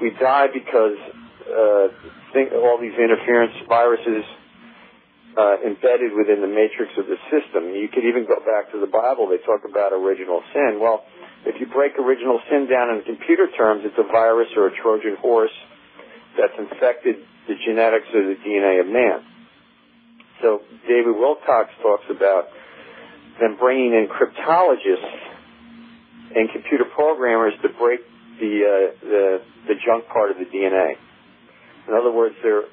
We die because all these interference viruses embedded within the matrix of the system. You could even go back to the Bible. They talk about original sin. Well, if you break original sin down in computer terms, it's a virus or a Trojan horse that's infected the genetics or the DNA of man. So David Wilcox talks about them bringing in cryptologists and computer programmers to break the junk part of the DNA. In other words, they're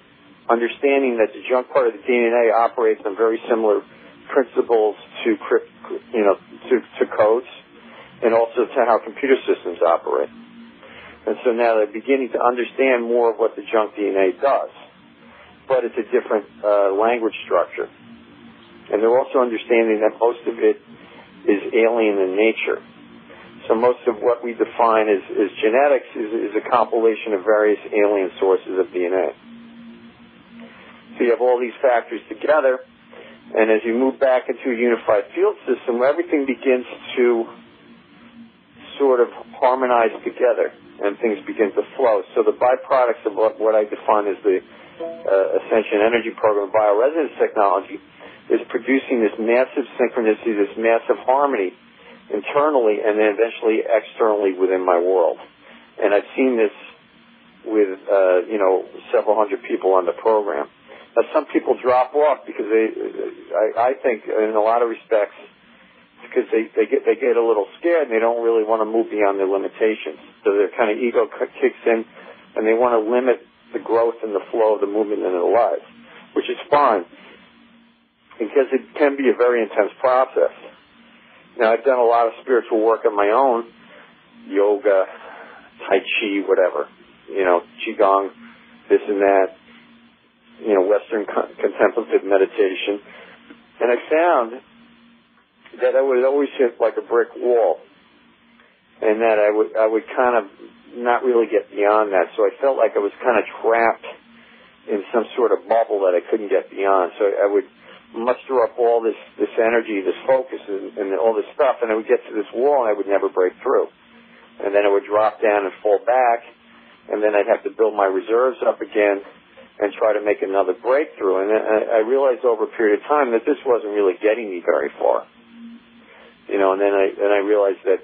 understanding that the junk part of the DNA operates on very similar principles to codes, and also to how computer systems operate. And so now they're beginning to understand more of what the junk DNA does, but it's a different language structure. And they're also understanding that most of it is alien in nature. So most of what we define as genetics is a compilation of various alien sources of DNA. So you have all these factors together, and as you move back into a unified field system, everything begins to sort of harmonize together, and things begin to flow. So the byproducts of what I define as the Ascension Energy Program bioresonance technology is producing this massive synchronicity, this massive harmony internally and then eventually externally within my world. And I've seen this with, several hundred people on the program. Now, some people drop off because I think in a lot of respects, because they get a little scared and they don't really want to move beyond their limitations. So their kind of ego kicks in and they want to limit the growth and the flow of the movement in their lives, which is fine because it can be a very intense process. Now, I've done a lot of spiritual work on my own, yoga, Tai Chi, whatever, Qigong, this and that, Western contemplative meditation. And I found that I would always hit like a brick wall, and that I would kind of not really get beyond that. So I felt like I was kind of trapped in some sort of bubble that I couldn't get beyond. So I would muster up all this energy, this focus, and all this stuff, and I would get to this wall, and I would never break through. And then I would drop down and fall back, and then I'd have to build my reserves up again and try to make another breakthrough. And I realized over a period of time that this wasn't really getting me very far. And then I realized that,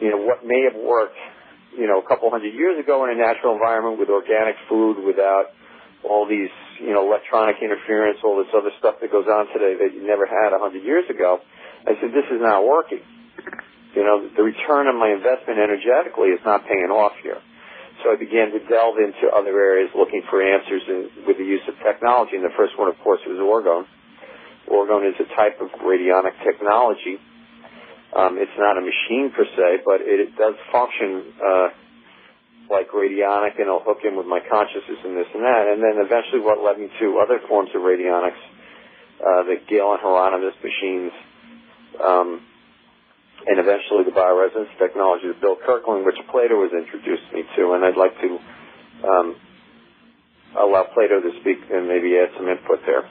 what may have worked, a couple hundred years ago in a natural environment with organic food, without all these, electronic interference, all this other stuff that goes on today that you never had 100 years ago, I said, this is not working. The return on my investment energetically is not paying off here. So I began to delve into other areas looking for answers with the use of technology. And the first one, of course, was orgone. Orgone is a type of radionic technology. It's not a machine per se, but it does function like radionic, and it'll hook in with my consciousness and this and that. And then eventually what led me to other forms of radionics, the Gale and Hieronymus machines, and eventually the bioresonance technology of Bill Kirkland, which Plato was introduced me to. And I'd like to allow Plato to speak and maybe add some input there.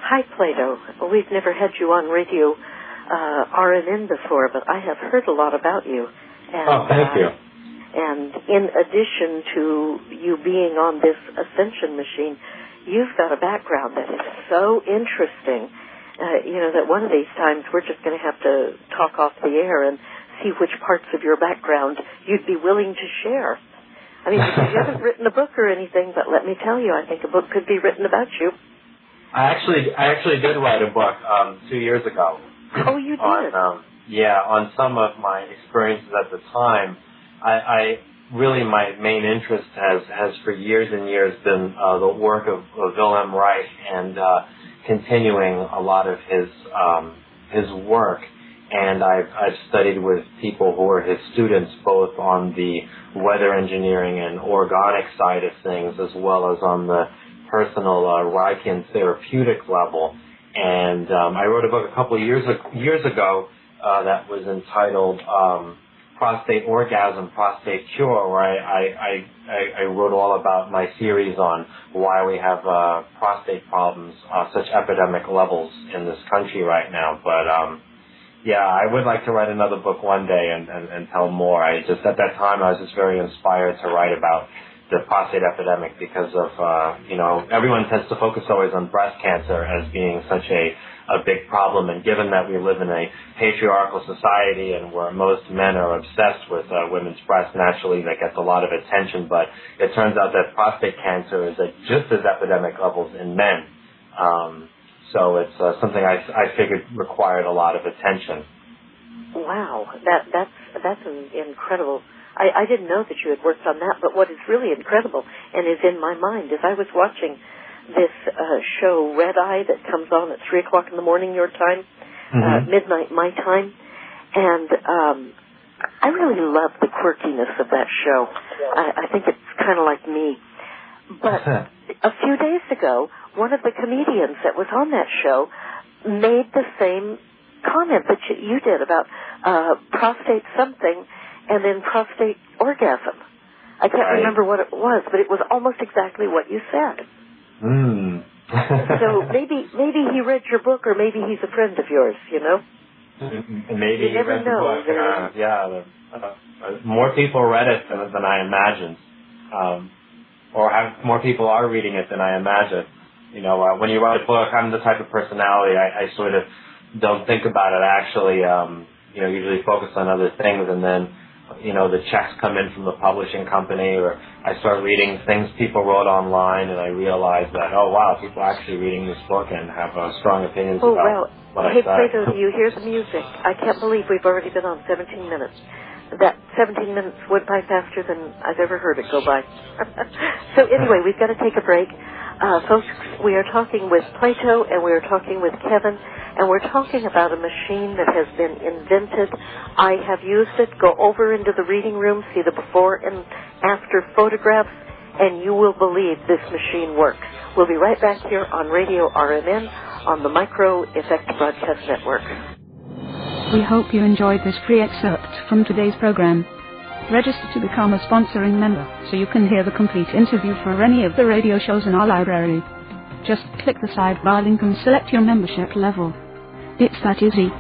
Hi, Plato. We've never had you on radio RNN before, but I have heard a lot about you. And, thank you. And in addition to you being on this Ascension machine, you've got a background that is so interesting, that one of these times we're just going to have to talk off the air and see which parts of your background you'd be willing to share. I mean, you haven't written a book or anything, but let me tell you, I think a book could be written about you. I actually did write a book 2 years ago. Oh, you did? On some of my experiences at the time. I really, my main interest has for years and years been the work of Wilhelm Reich and continuing a lot of his work. And I've studied with people who are his students, both on the weather engineering and organic side of things, as well as on the personal Reichian therapeutic level. And I wrote a book a couple of years ago that was entitled Prostate Orgasm, Prostate Cure, where I wrote all about my theories on why we have prostate problems, such epidemic levels in this country right now. But Yeah, I would like to write another book one day and tell more. At that time, I was just very inspired to write about the prostate epidemic because of, everyone tends to focus always on breast cancer as being such a big problem. And given that we live in a patriarchal society and where most men are obsessed with women's breasts, naturally that gets a lot of attention. But it turns out that prostate cancer is at just as epidemic levels in men. So it's something I figured required a lot of attention. Wow, that's an incredible. I didn't know that you had worked on that, but what is really incredible and is in my mind is I was watching this show Red Eye that comes on at 3 o'clock in the morning your time, midnight my time, and I really love the quirkiness of that show. I think it's kind of like me. But a few days ago, one of the comedians that was on that show made the same comment that you did about prostate something and then prostate orgasm. I can't remember what it was, but it was almost exactly what you said. So maybe he read your book, or maybe he's a friend of yours, you know? Maybe he read the book. More people read it than I imagined. Or more people are reading it than I imagined. When you write a book, I'm the type of personality, I sort of don't think about it. I actually, usually focus on other things, and then, the checks come in from the publishing company, or I start reading things people wrote online, and I realize that, oh, wow, people are actually reading this book and have strong opinions about what I say. Hey, Plato, do you hear the music? I can't believe we've already been on 17 minutes. That 17 minutes went by faster than I've ever heard it go by. So anyway, we've got to take a break. Folks, we are talking with Plato, and we are talking with Kevin, and we're talking about a machine that has been invented. I have used it. Go over into the reading room, see the before and after photographs, and you will believe this machine works. We'll be right back here on Radio RMN on the Micro Effect Broadcast Network. We hope you enjoyed this free excerpt from today's program. Register to become a sponsoring member so you can hear the complete interview for any of the radio shows in our library. Just click the sidebar link and select your membership level. It's that easy.